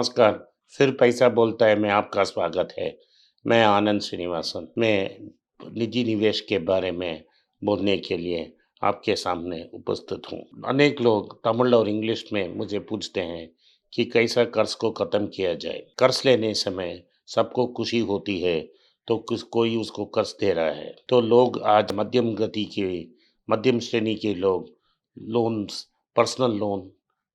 नमस्कार, फिर पैसा बोलता है में आपका स्वागत है। मैं आनंद श्रीनिवासन। मैं निजी निवेश के बारे में बोलने के लिए आपके सामने उपस्थित हूँ। अनेक लोग तमिल और इंग्लिश में मुझे पूछते हैं कि कैसा कर्ज को ख़त्म किया जाए। कर्ज लेने समय सबको खुशी होती है, तो कोई उसको कर्ज दे रहा है। तो लोग आज मध्यम श्रेणी के लोग loans, personal loan,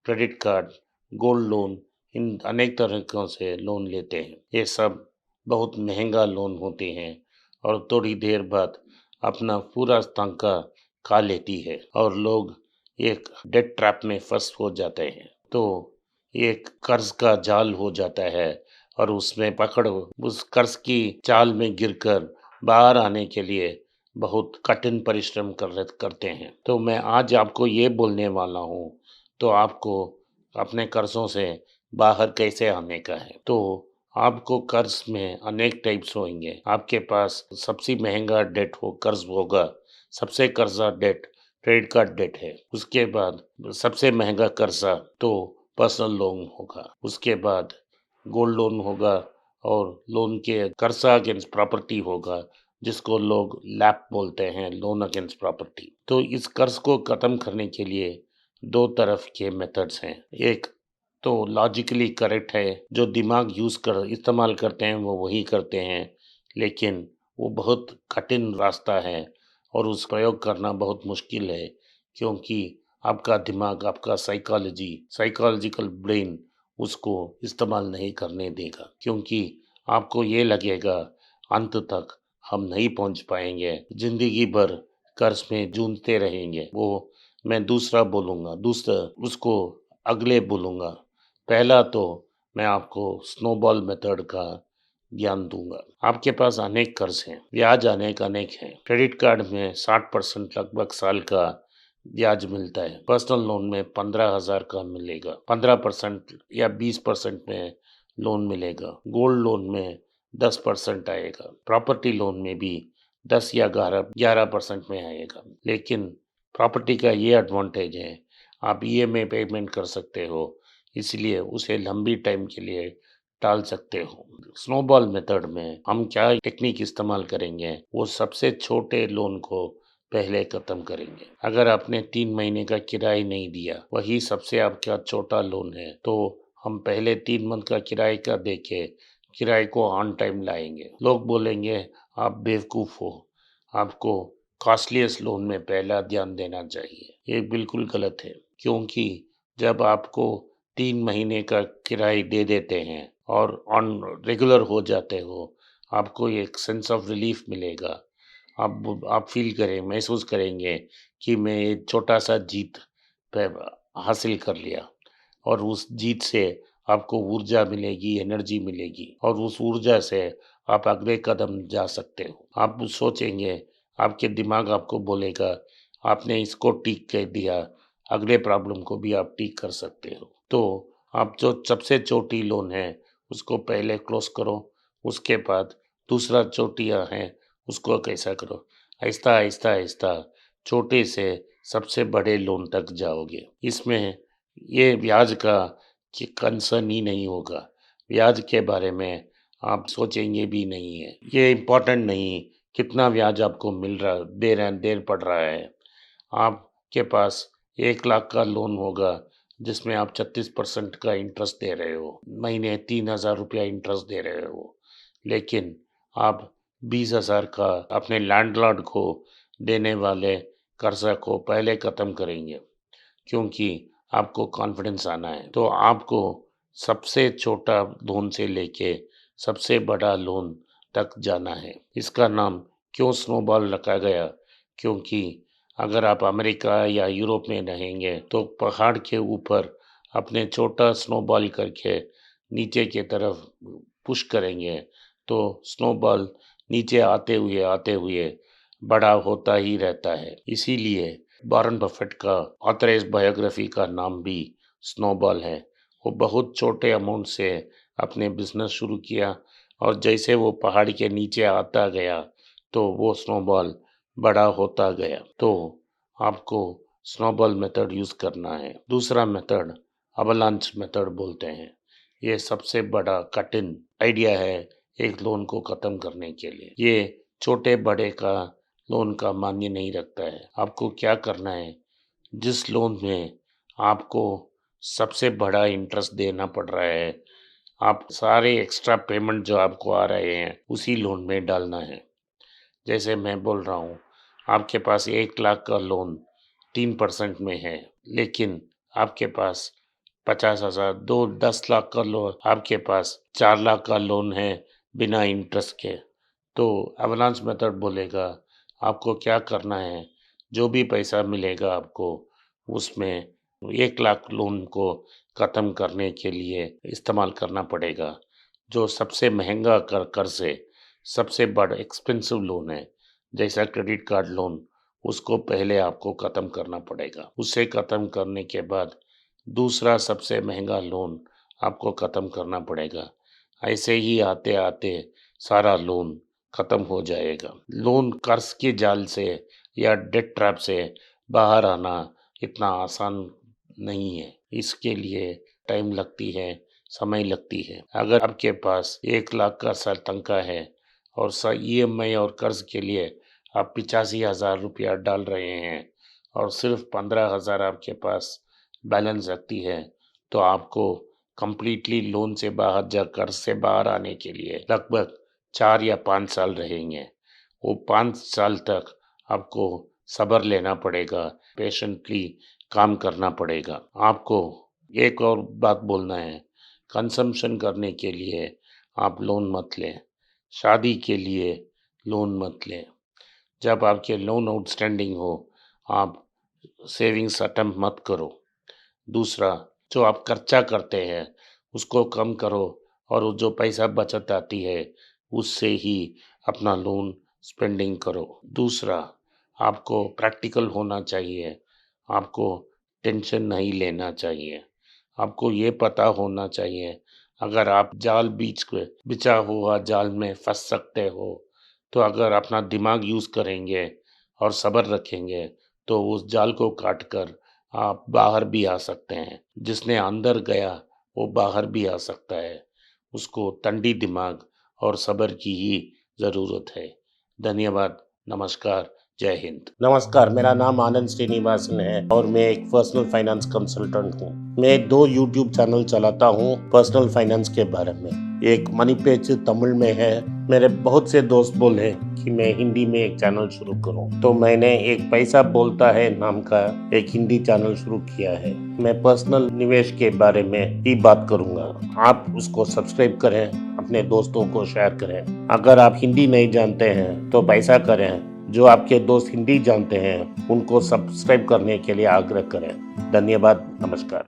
credit card, gold loan, इन अनेक तरीकों से लोन लेते हैं। ये सब बहुत महंगा लोन होते हैं और थोड़ी देर बाद अपना पूरा तनख्वाह खा लेती है और लोग एक डेट ट्रैप में फंस हो जाते हैं। तो एक कर्ज का जाल हो जाता है और उसमें पकड़ उस कर्ज की जाल में गिरकर बाहर आने के लिए बहुत कठिन परिश्रम करते हैं। तो मैं आज आपको ये बोलने वाला हूँ, तो आपको अपने कर्जों से बाहर कैसे आने का है। तो आपको कर्ज में अनेक टाइप्स होंगे। आपके पास सबसे महंगा डेट हो कर्ज होगा। सबसे कर्जा डेट क्रेडिट कार्ड डेट है। उसके बाद सबसे महंगा कर्जा तो पर्सनल लोन होगा। उसके बाद गोल्ड लोन होगा और लोन के कर्जा अगेंस्ट प्रॉपर्टी होगा, जिसको लोग लैप बोलते हैं, लोन अगेंस्ट प्रॉपर्टी। तो इस कर्ज को खत्म करने के लिए दो तरफ के मेथड्स हैं। एक तो लॉजिकली करेक्ट है, जो दिमाग इस्तेमाल करते हैं वो वही करते हैं, लेकिन वो बहुत कठिन रास्ता है और उस प्रयोग करना बहुत मुश्किल है, क्योंकि आपका दिमाग, आपका साइकोलॉजिकल ब्रेन उसको इस्तेमाल नहीं करने देगा, क्योंकि आपको ये लगेगा अंत तक हम नहीं पहुंच पाएंगे, जिंदगी भर कर्ज में जूझते रहेंगे। वो मैं दूसरा उसको अगले बोलूँगा। पहला तो मैं आपको स्नोबॉल मेथड का ज्ञान दूँगा। आपके पास अनेक कर्ज हैं, ब्याज अनेक हैं। क्रेडिट कार्ड में 60% लगभग साल का ब्याज मिलता है। पर्सनल लोन में 15,000 का मिलेगा, 15% या 20% में लोन मिलेगा। गोल्ड लोन में 10% आएगा। प्रॉपर्टी लोन में भी 10 या 11% में आएगा। लेकिन प्रॉपर्टी का ये एडवांटेज है, आप ईएमआई पेमेंट कर सकते हो, इसलिए उसे लंबी टाइम के लिए टाल सकते हो। स्नोबॉल मेथड में हम क्या टेक्निक इस्तेमाल करेंगे, वो सबसे छोटे लोन को पहले खत्म करेंगे। अगर आपने 3 महीने का किराया नहीं दिया, वही सबसे आपका छोटा लोन है, तो हम पहले 3 मंथ का किराए का देके किराए को ऑन टाइम लाएंगे। लोग बोलेंगे आप बेवकूफ़ हो, आपको कॉस्टलीएस्ट लोन में पहला ध्यान देना चाहिए। ये बिल्कुल गलत है, क्योंकि जब आपको 3 महीने का किराया दे देते हैं और ऑन रेगुलर हो जाते हो, आपको एक सेंस ऑफ रिलीफ मिलेगा। आप महसूस करेंगे कि मैं ये छोटा-सा जीत पे हासिल कर लिया और उस जीत से आपको ऊर्जा मिलेगी, एनर्जी मिलेगी और उस ऊर्जा से आप अगले कदम जा सकते हो। आप सोचेंगे, आपके दिमाग आपको बोलेगा, आपने इसको ठीक कर दिया, अगले प्रॉब्लम को भी आप ठीक कर सकते हो। तो आप जो सबसे छोटी लोन है, उसको पहले क्लोज़ करो, उसके बाद दूसरा चोटियाँ हैं, उसको कैसा करो। आहिस्ता-आहिस्ता छोटे से सबसे बड़े लोन तक जाओगे। इसमें ये ब्याज का कंसर्न ही नहीं होगा। ब्याज के बारे में आप सोचेंगे भी नहीं है। ये इम्पोर्टेंट नहीं कितना ब्याज आपको मिल रहा देर पड़ रहा है। आपके पास 1 लाख का लोन होगा, जिसमें आप 36% का इंटरेस्ट दे रहे हो। महीने 3,000 रुपया इंटरेस्ट दे रहे हो। लेकिन आप 20,000 का अपने लैंडलॉर्ड को देने वाले कर्जा को पहले ख़त्म करेंगे, क्योंकि आपको कॉन्फिडेंस आना है। तो आपको सबसे छोटा लोन से लेके सबसे बड़ा लोन तक जाना है। इसका नाम क्यों स्नोबॉल रखा गया? क्योंकि अगर आप अमेरिका या यूरोप में रहेंगे, तो पहाड़ के ऊपर अपने छोटा स्नोबॉल करके नीचे की तरफ पुश करेंगे, तो स्नोबॉल नीचे आते हुए बड़ा होता ही रहता है। इसीलिए वॉरेन बफेट का ऑथराइज्ड बायोग्राफी का नाम भी स्नोबॉल है। वो बहुत छोटे अमाउंट से अपने बिजनेस शुरू किया और जैसे वो पहाड़ के नीचे आता गया, तो वो स्नोबॉल बड़ा होता गया। तो आपको स्नोबॉल मेथड यूज़ करना है। दूसरा मेथड अवलांच मेथड बोलते हैं। ये सबसे बड़ा कठिन आइडिया है एक लोन को ख़त्म करने के लिए। ये छोटे-बड़े का लोन का मायने नहीं रखता है। आपको क्या करना है, जिस लोन में आपको सबसे बड़ा इंटरेस्ट देना पड़ रहा है, आप सारे एक्स्ट्रा पेमेंट जो आपको आ रहे हैं, उसी लोन में डालना है। जैसे मैं बोल रहा हूँ, आपके पास 1 लाख का लोन 3% में है, लेकिन आपके पास 50,000 दो 10 लाख का लोन आपके पास 4 लाख का लोन है बिना इंटरेस्ट के। तो अवलांच मेथड बोलेगा आपको क्या करना है, जो भी पैसा मिलेगा आपको उसमें 1 लाख लोन को ख़त्म करने के लिए इस्तेमाल करना पड़ेगा। जो सबसे महँगा कर्ज़ है, सबसे बड़ा एक्सपेंसिव लोन है, जैसा क्रेडिट कार्ड लोन, उसको पहले आपको ख़त्म करना पड़ेगा। उसे ख़त्म करने के बाद दूसरा सबसे महँगा लोन आपको ख़त्म करना पड़ेगा। ऐसे ही आते-आते सारा लोन ख़त्म हो जाएगा। लोन कर्ज़ के जाल से या डेट ट्रैप से बाहर आना इतना आसान नहीं है। इसके लिए टाइम लगती है, समय लगती है। अगर आपके पास 1 लाख का तनख्वाह है और ईएमआई और कर्ज़ के लिए आप 85,000 रुपया डाल रहे हैं और सिर्फ़ 15,000 आपके पास बैलेंस रखती है, तो आपको कंप्लीटली लोन से बाहर कर्ज़ से बाहर आने के लिए लगभग 4 या 5 साल रहेंगे। वो 5 साल तक आपको सब्र लेना पड़ेगा, पेशेंटली काम करना पड़ेगा। आपको एक और बात बोलना है, कंज़म्पशन करने के लिए आप लोन मत लें, शादी के लिए लोन मत लें। जब आपके लोन आउटस्टैंडिंग हो, आप सेविंग्स अटेम्प्ट मत करो। दूसरा, जो आप खर्चा करते हैं, उसको कम करो और वो जो पैसा बचत आती है, उससे ही अपना लोन स्पेंडिंग करो। दूसरा, आपको प्रैक्टिकल होना चाहिए, आपको टेंशन नहीं लेना चाहिए। आपको ये पता होना चाहिए, अगर आप जाल बिछा हुआ जाल में फँस सकते हो, तो अगर अपना दिमाग यूज़ करेंगे और सब्र रखेंगे, तो उस जाल को काट कर आप बाहर भी आ सकते हैं। जिसने अंदर गया, वो बाहर भी आ सकता है। उसको ठंडी दिमाग और सब्र की ही ज़रूरत है। धन्यवाद, नमस्कार, जय हिंद। नमस्कार, मेरा नाम आनंद श्रीनिवासन है और मैं एक पर्सनल फाइनेंस कंसल्टेंट हूँ। मैं 2 यूट्यूब चैनल चलाता हूँ पर्सनल फाइनेंस के बारे में। एक मनी पेज तमिल में है। मेरे बहुत से दोस्त बोले कि मैं हिंदी में एक चैनल शुरू करूं, तो मैंने एक पैसा बोलता है नाम का एक हिंदी चैनल शुरू किया है। मैं पर्सनल निवेश के बारे में ही बात करूंगा। आप उसको सब्सक्राइब करें, अपने दोस्तों को शेयर करें। अगर आप हिंदी नहीं जानते हैं तो पैसा करें, जो आपके दोस्त हिंदी जानते हैं उनको सब्सक्राइब करने के लिए आग्रह करें। धन्यवाद, नमस्कार।